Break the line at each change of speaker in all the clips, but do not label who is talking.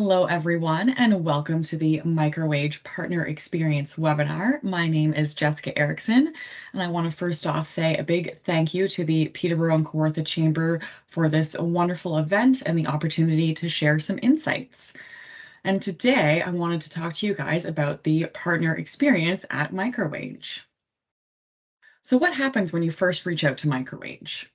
Hello, everyone, and welcome to the MicroAge Partner Experience webinar. My name is Jessica Erickson, and I want to first off say a big thank you to the Peterborough and Kawartha Chamber for this wonderful event and the opportunity to share some insights. And today I wanted to talk to you guys about the partner experience at MicroAge. So what happens when you first reach out to MicroAge?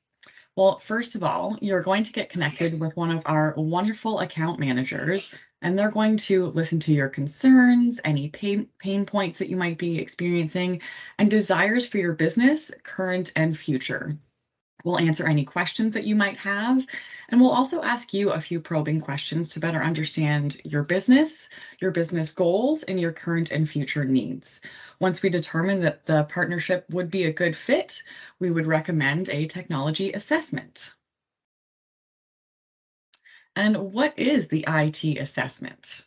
Well, first of all, you're going to get connected with one of our wonderful account managers, and they're going to listen to your concerns, any pain points that you might be experiencing, and desires for your business, current and future. We'll answer any questions that you might have, and we'll also ask you a few probing questions to better understand your business goals, and your current and future needs. Once we determine that the partnership would be a good fit, we would recommend a technology assessment. And what is the IT assessment?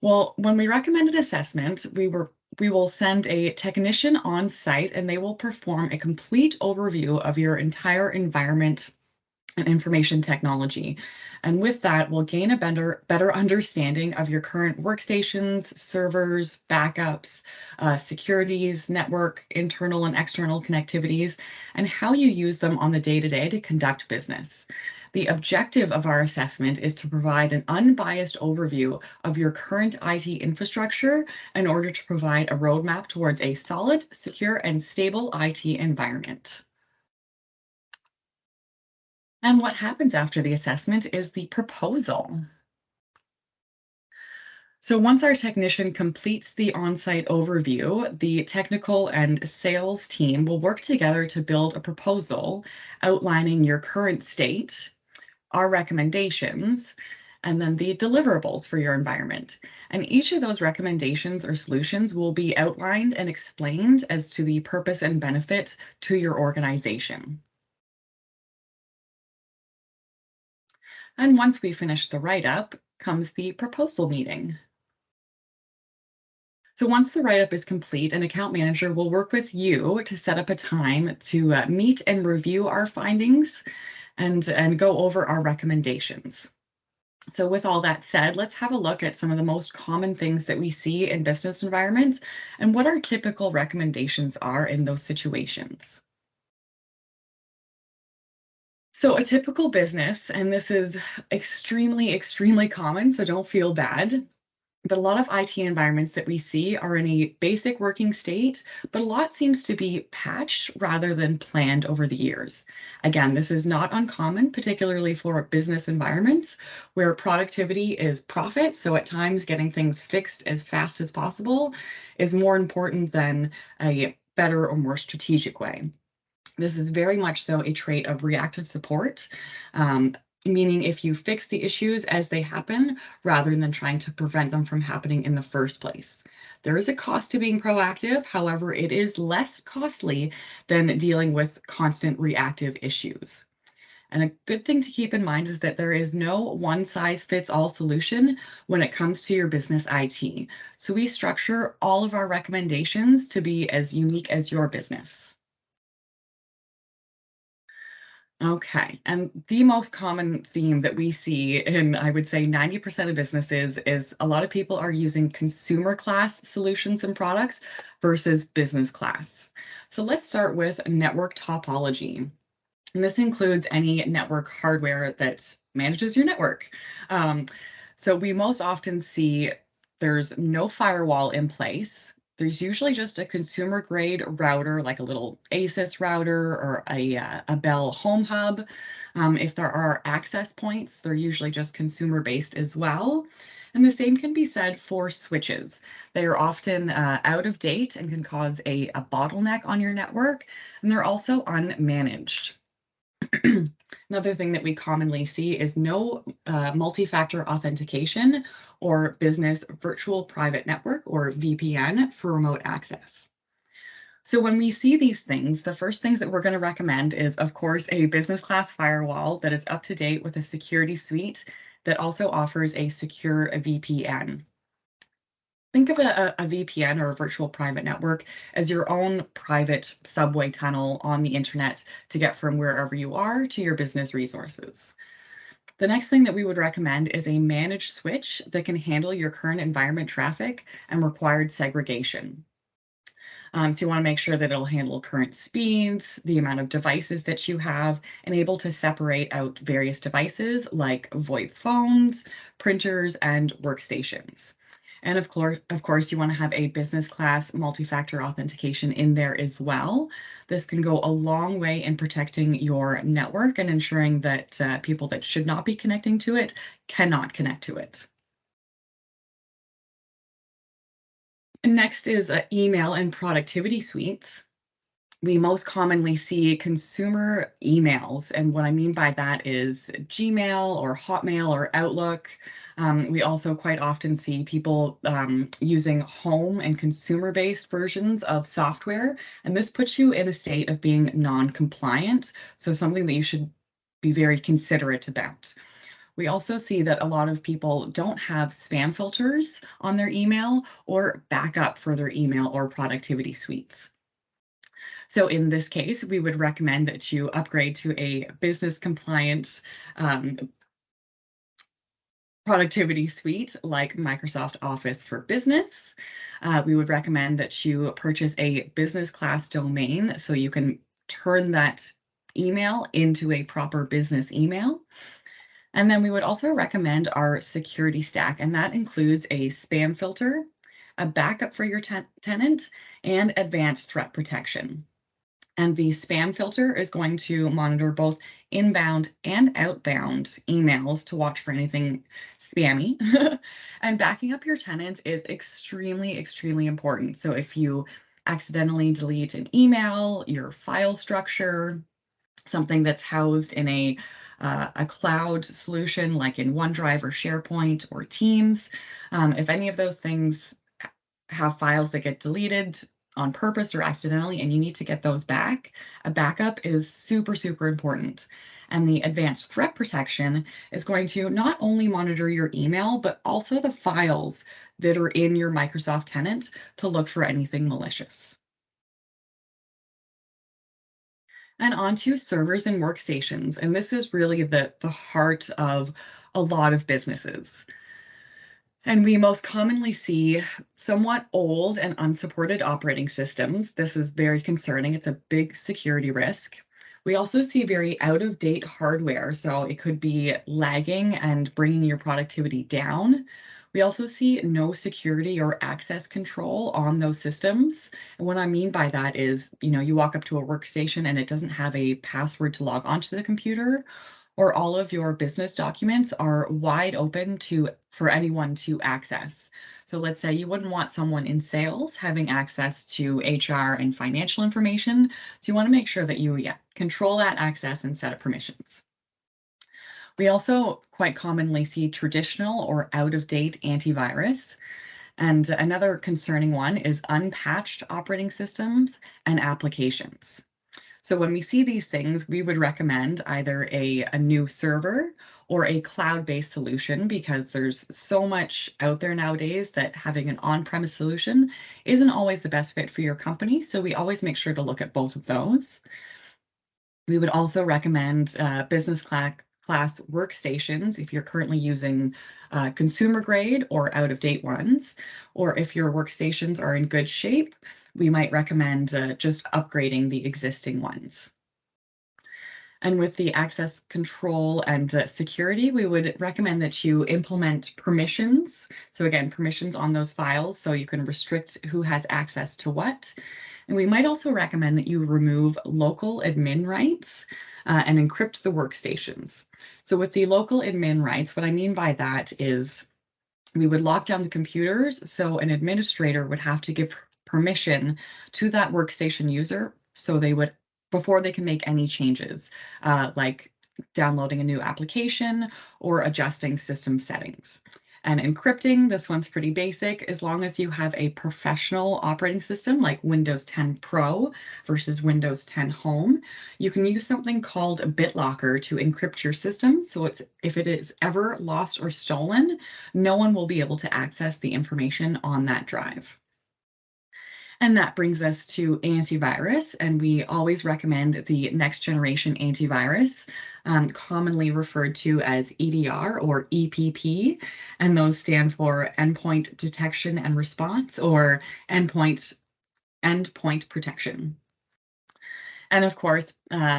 Well, when we recommend an assessment, we will send a technician on site and they will perform a complete overview of your entire environment and information technology. And with that, we'll gain a better understanding of your current workstations, servers, backups, securities, network, internal and external connectivities, and how you use them on the day-to-day to conduct business. The objective of our assessment is to provide an unbiased overview of your current IT infrastructure in order to provide a roadmap towards a solid, secure, and stable IT environment. And what happens after the assessment is the proposal. So once our technician completes the on-site overview, the technical and sales team will work together to build a proposal outlining your current state, our recommendations, and then the deliverables for your environment. And each of those recommendations or solutions will be outlined and explained as to the purpose and benefit to your organization. And once we finish the write-up, comes the proposal meeting. So once the write-up is complete, an account manager will work with you to set up a time to meet and review our findings and go over our recommendations. So with all that said, let's have a look at some of the most common things that we see in business environments and what our typical recommendations are in those situations. So a typical business, and this is extremely common, so don't feel bad, but a lot of IT environments that we see are in a basic working state, but a lot seems to be patched rather than planned over the years. Again, this is not uncommon, particularly for business environments where productivity is profit. So at times getting things fixed as fast as possible is more important than a better or more strategic way. This is very much so a trait of reactive support, meaning if you fix the issues as they happen rather than trying to prevent them from happening in the first place. There is a cost to being proactive. However, it is less costly than dealing with constant reactive issues. And a good thing to keep in mind is that there is no one-size-fits-all solution when it comes to your business IT. So we structure all of our recommendations to be as unique as your business. Okay, and the most common theme that we see in, I would say, 90% of businesses is a lot of people are using consumer class solutions and products versus business class. So let's start with network topology. And this includes any network hardware that manages your network. So we most often see there's no firewall in place. There's usually just a consumer grade router, like a little ASUS router or a Bell Home Hub. If there are access points, they're usually just consumer based as well. And the same can be said for switches. They are often out of date and can cause a bottleneck on your network, and they're also unmanaged. Another thing that we commonly see is no multi-factor authentication or business virtual private network or VPN for remote access. So when we see these things, the first things that we're going to recommend is, of course, a business class firewall that is up to date with a security suite that also offers a secure VPN. Think of a VPN or a virtual private network as your own private subway tunnel on the internet to get from wherever you are to your business resources. The next thing that we would recommend is a managed switch that can handle your current environment traffic and required segregation. So you want to make sure that it'll handle current speeds, the amount of devices that you have, and able to separate out various devices like VoIP phones, printers, and workstations. And of course, you want to have a business class multi-factor authentication in there as well. This can go a long way in protecting your network and ensuring that people that should not be connecting to it cannot connect to it. Next is email and productivity suites. We most commonly see consumer emails. And what I mean by that is Gmail or Hotmail or Outlook. We also quite often see people using home and consumer based versions of software. And this puts you in a state of being non compliant. So, something that you should be very considerate about. We also see that a lot of people don't have spam filters on their email or backup for their email or productivity suites. So in this case, we would recommend that you upgrade to a business compliant um, productivity suite like Microsoft Office for Business. We would recommend that you purchase a business class domain so you can turn that email into a proper business email. And then we would also recommend our security stack, and that includes a spam filter, a backup for your tenant, and advanced threat protection. And the spam filter is going to monitor both inbound and outbound emails to watch for anything spammy. And backing up your tenants is extremely, extremely important. So if you accidentally delete an email, your file structure, something that's housed in a cloud solution like in OneDrive or SharePoint or Teams, if any of those things have files that get deleted on purpose or accidentally, and you need to get those back, a backup is super, super important. And the advanced threat protection is going to not only monitor your email, but also the files that are in your Microsoft tenant to look for anything malicious. And onto servers and workstations. And this is really the heart of a lot of businesses. And we most commonly see somewhat old and unsupported operating systems. This is very concerning. It's a big security risk. We also see very out of date hardware. So it could be lagging and bringing your productivity down. We also see no security or access control on those systems. And what I mean by that is, you walk up to a workstation and it doesn't have a password to log onto the computer, or all of your business documents are wide open to for anyone to access. So let's say you wouldn't want someone in sales having access to HR and financial information. So you want to make sure that you, control that access and set up permissions. We also quite commonly see traditional or out of date antivirus. And another concerning one is unpatched operating systems and applications. So when we see these things, we would recommend either a new server or a cloud-based solution, because there's so much out there nowadays that having an on-premise solution isn't always the best fit for your company. So we always make sure to look at both of those. We would also recommend business class workstations if you're currently using consumer grade or out of date ones, or if your workstations are in good shape, we might recommend just upgrading the existing ones. And with the access control and security, we would recommend that you implement permissions. So again, permissions on those files so you can restrict who has access to what. And we might also recommend that you remove local admin rights and encrypt the workstations. So with the local admin rights, what I mean by that is we would lock down the computers, so an administrator would have to give permission to that workstation user so they would, before they can make any changes, like downloading a new application or adjusting system settings. And encrypting, this one's pretty basic. As long as you have a professional operating system like Windows 10 Pro versus Windows 10 Home, you can use something called a BitLocker to encrypt your system. So if it is ever lost or stolen, no one will be able to access the information on that drive. And that brings us to antivirus, and we always recommend the next generation antivirus, commonly referred to as EDR or EPP, and those stand for Endpoint Detection and Response or Endpoint Endpoint Protection. And of course,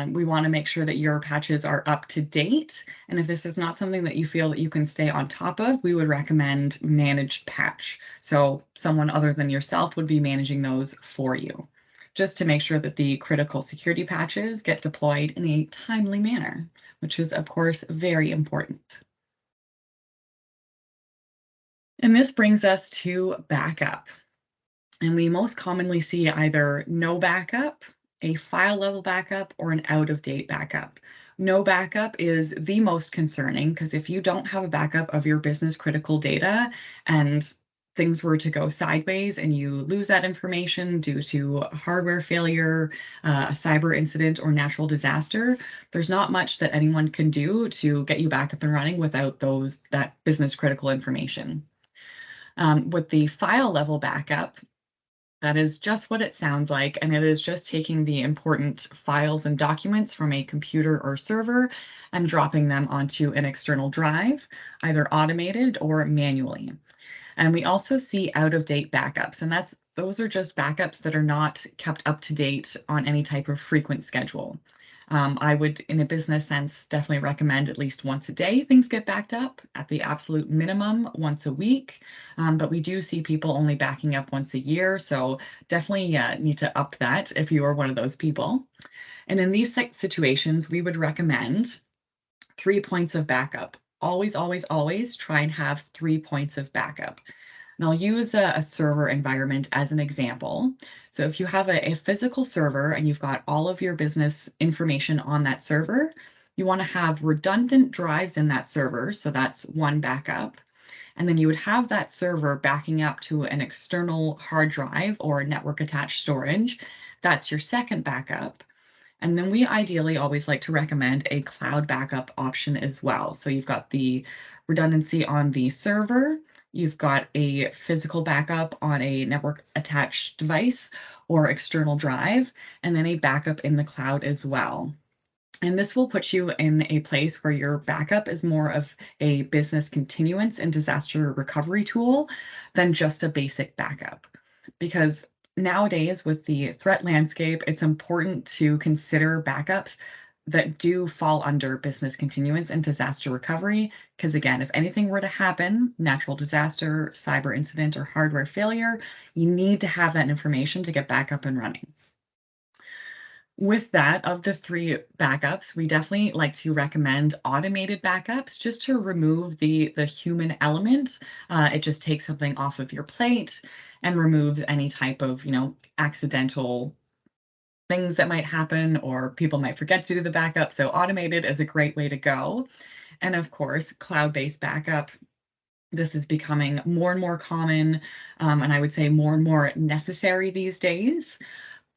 we want to make sure that your patches are up to date. And if this is not something that you feel that you can stay on top of, we would recommend managed patch. So someone other than yourself would be managing those for you, just to make sure that the critical security patches get deployed in a timely manner, which is, of course, very important. And this brings us to backup. And we most commonly see either no backup, a file level backup, or an out of date backup. No backup is the most concerning because if you don't have a backup of your business critical data and things were to go sideways and you lose that information due to a hardware failure, a cyber incident, or natural disaster, there's not much that anyone can do to get you back up and running without that business critical information. With the file level backup, that is just what it sounds like, and it is just taking the important files and documents from a computer or server and dropping them onto an external drive, either automated or manually. And we also see out-of-date backups, and those are just backups that are not kept up to date on any type of frequent schedule. I would, in a business sense, definitely recommend at least once a day things get backed up, at the absolute minimum once a week. But we do see people only backing up once a year, so definitely need to up that if you are one of those people. And in these situations, we would recommend 3 points of backup. Always, always, always try and have 3 points of backup. And I'll use a server environment as an example. So if you have a physical server and you've got all of your business information on that server, you want to have redundant drives in that server. So that's one backup. And then you would have that server backing up to an external hard drive or network attached storage. That's your second backup. And then we ideally always like to recommend a cloud backup option as well. So you've got the redundancy on the server, you've got a physical backup on a network attached device or external drive, and then a backup in the cloud as well. And this will put you in a place where your backup is more of a business continuance and disaster recovery tool than just a basic backup. Because nowadays, with the threat landscape, it's important to consider backups that do fall under business continuance and disaster recovery. Because again, if anything were to happen, natural disaster, cyber incident, or hardware failure, you need to have that information to get back up and running. With that, of the three backups, we definitely like to recommend automated backups just to remove the human element. It just takes something off of your plate and removes any type of, accidental things that might happen or people might forget to do the backup. So automated is a great way to go. And of course, cloud-based backup. This is becoming more and more common, and I would say more and more necessary these days.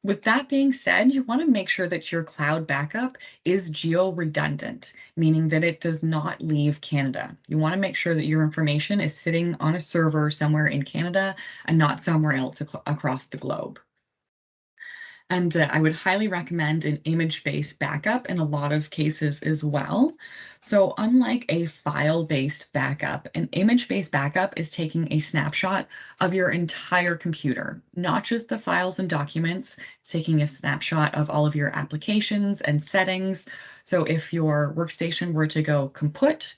With that being said, you want to make sure that your cloud backup is geo-redundant, meaning that it does not leave Canada. You want to make sure that your information is sitting on a server somewhere in Canada and not somewhere else across the globe. And I would highly recommend an image-based backup in a lot of cases as well. So unlike a file-based backup, an image-based backup is taking a snapshot of your entire computer, not just the files and documents. It's taking a snapshot of all of your applications and settings. So if your workstation were to go kaput,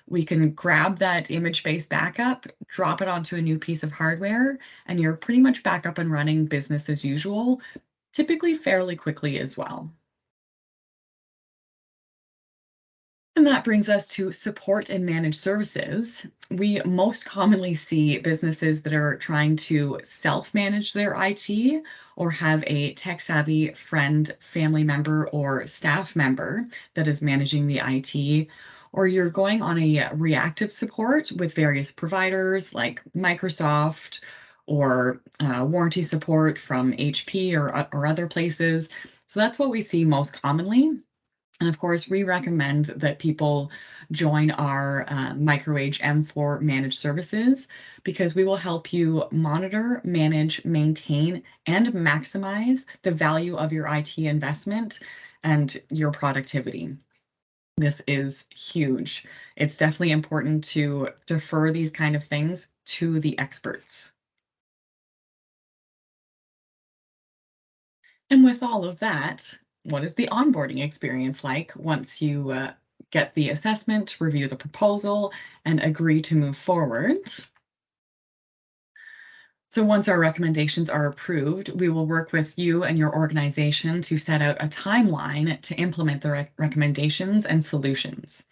we can grab that image-based backup, drop it onto a new piece of hardware, and you're pretty much back up and running business as usual, typically fairly quickly as well. And that brings us to support and managed services. We most commonly see businesses that are trying to self-manage their IT or have a tech-savvy friend, family member, or staff member that is managing the IT, or you're going on a reactive support with various providers like Microsoft or warranty support from HP or other places. So that's what we see most commonly. And of course, we recommend that people join our MicroAge M4 managed services because we will help you monitor, manage, maintain, and maximize the value of your IT investment and your productivity. This is huge. It's definitely important to defer these kind of things to the experts. And with all of that, what is the onboarding experience like once you get the assessment, review the proposal, and agree to move forward? So once our recommendations are approved, we will work with you and your organization to set out a timeline to implement the recommendations and solutions.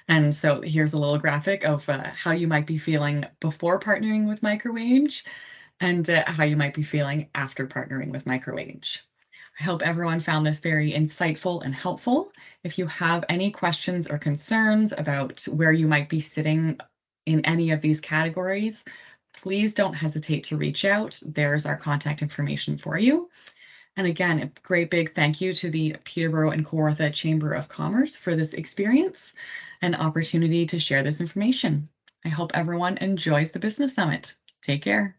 And so here's a little graphic of how you might be feeling before partnering with MicroAge and how you might be feeling after partnering with MicroAge. I hope everyone found this very insightful and helpful. If you have any questions or concerns about where you might be sitting in any of these categories, please don't hesitate to reach out. There's our contact information for you. And again, a great big thank you to the Peterborough and Kawartha Chamber of Commerce for this experience and opportunity to share this information. I hope everyone enjoys the Business Summit. Take care.